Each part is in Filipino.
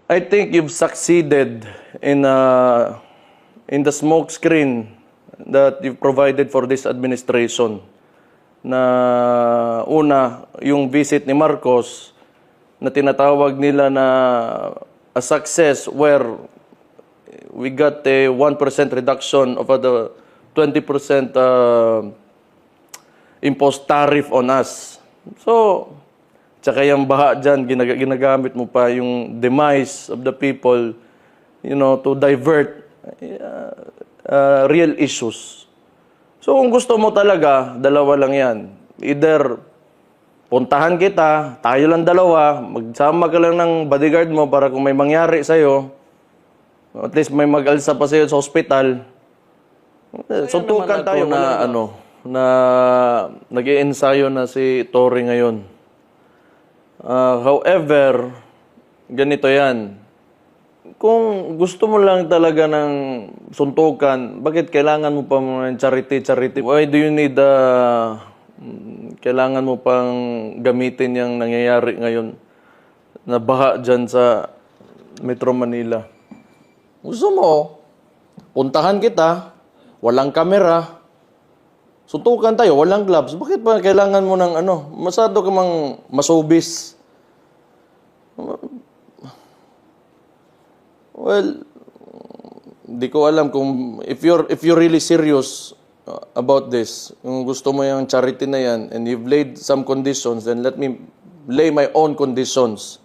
I think you've succeeded in the smoke screen that you've provided for this administration. Na una, yung visit ni Marcos na tinatawag nila na a success where we got a 1% reduction of the 20% imposed tariff on us. So, tsaka yung baha dyan, ginagamit mo pa yung demise of the people, to divert real issues. So kung gusto mo talaga, dalawa lang yan. Either puntahan kita, tayo lang dalawa, magsama ka lang ng bodyguard mo para kung may mangyari sa'yo, at least may mag-alsa pa sa'yo sa hospital. Suntukan tayo na nag-iensayo na si Tory ngayon. However, ganito yan. Kung gusto mo lang talaga ng suntukan, bakit kailangan mo pa ng charity? Why do you need kailangan mo pang gamitin yung nangyayari ngayon na baha dyan sa Metro Manila? Gusto mo, puntahan kita, walang kamera, suntukan tayo, walang gloves. Bakit pa kailangan mo ng masyado ka mang masubis? Well, di ko alam kung if you're really serious about this, kung gusto mo yung charity na yan and you've laid some conditions, then let me lay my own conditions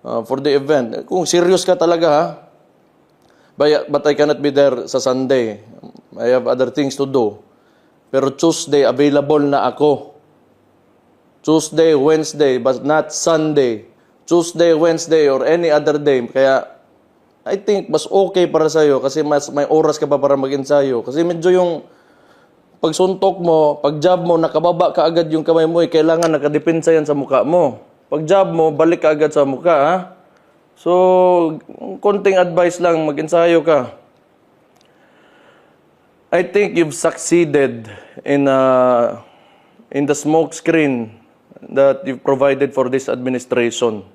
for the event. Kung serious ka talaga ha, but I cannot be there sa Sunday. I have other things to do. Pero Tuesday, available na ako. Tuesday, Wednesday, but not Sunday. Tuesday, Wednesday, or any other day. Kaya, I think mas okay para sa'yo kasi mas may oras ka pa para mag-ensayo. Kasi medyo yung pagsuntok mo, pag-jab mo, nakababa ka agad yung kamay mo, kailangan nakadepensa yan sa mukha mo. Pag-jab mo, balik ka agad sa mukha, ha? So, konting advice lang, mag-ensayo ka. I think you've succeeded in the smoke screen that you've provided for this administration.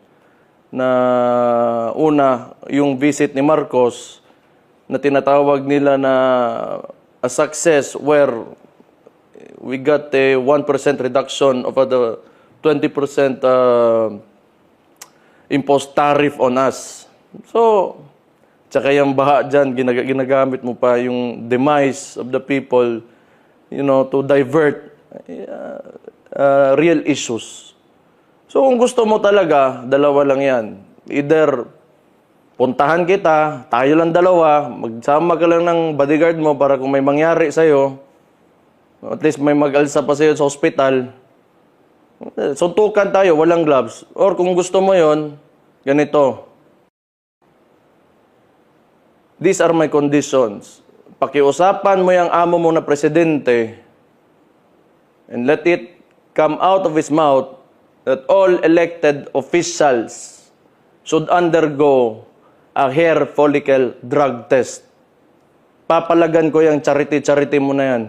Na una, yung visit ni Marcos na tinatawag nila na a success where we got a 1% reduction of the 20% imposed tariff on us. So, tsaka yung baha dyan, ginagamit mo pa yung demise of the people, to divert real issues. So kung gusto mo talaga, dalawa lang yan. Either puntahan kita, tayo lang dalawa, magsama ka lang ng bodyguard mo para kung may mangyari sa'yo, at least may mag-alsa pa sa'yo sa hospital. Suntukan tayo, walang gloves. Or kung gusto mo yon, ganito. These are my conditions. Pakiusapan mo yung amo mo na presidente and let it come out of his mouth that all elected officials should undergo a hair follicle drug test. Papalagan ko yung charity mo na yan.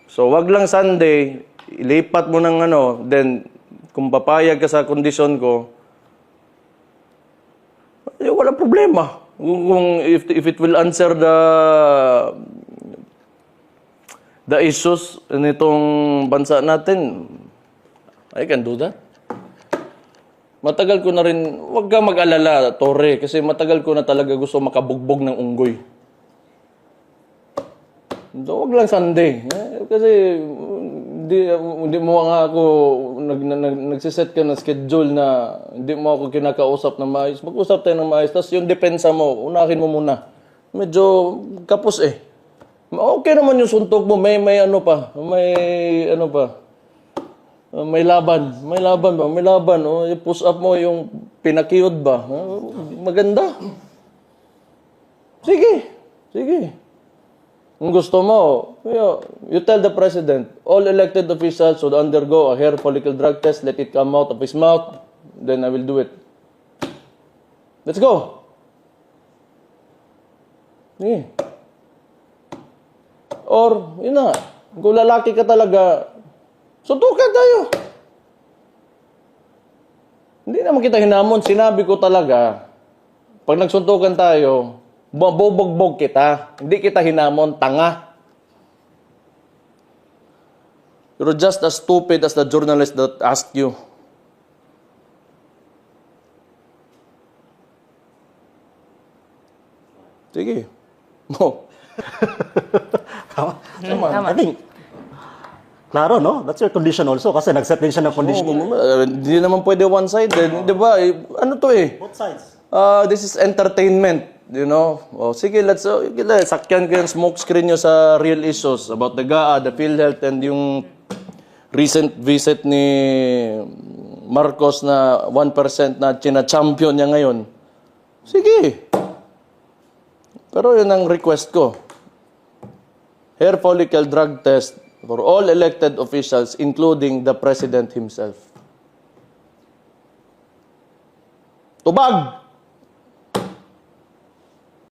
So, wag lang Sunday, ilipat mo ng then kung papayag ka sa kondisyon ko, wala problema. Kung if it will answer the issues nitong bansa natin, I can do that. Matagal ko na rin, wag ka mag-alala, Tore, kasi matagal ko na talaga gusto makabugbog ng unggoy. So, wag lang Sunday. Kasi hindi mo nga ako, nagsiset ka na schedule na hindi mo ako kinakausap na maayos. Mag-usap tayo ng maayos. Tapos yung depensa mo, unahin mo muna. Medyo kapos eh. Okay naman yung suntok mo. May laban. May laban. Oh. Push up mo yung pinakiyod ba. Maganda. Sige. Kung gusto mo, you tell the president, all elected officials should undergo a hair follicle drug test, let it come out of his mouth, then I will do it. Let's go. Sige. Or, kung lalaki ka talaga, suntukan tayo. Hindi naman kita hinamon. Sinabi ko talaga pag nagsuntukan tayo, bobogbog kita. Hindi kita hinamon, tanga. You're just as stupid as the journalist that asked you. Sige. Mo. I think, klaro, no? That's your condition also kasi nag-set din siya ng condition. Hindi naman pwede one-sided. Di ba? Ano to eh? Both sides. This is entertainment. You know? O, sige, sakyan ko yung smoke screen nyo sa real issues about the GAA, the PhilHealth, and yung recent visit ni Marcos na 1% na china-champion niya ngayon. Sige. Pero yun ang request ko. Hair follicle drug test for all elected officials, including the President himself. Tubag!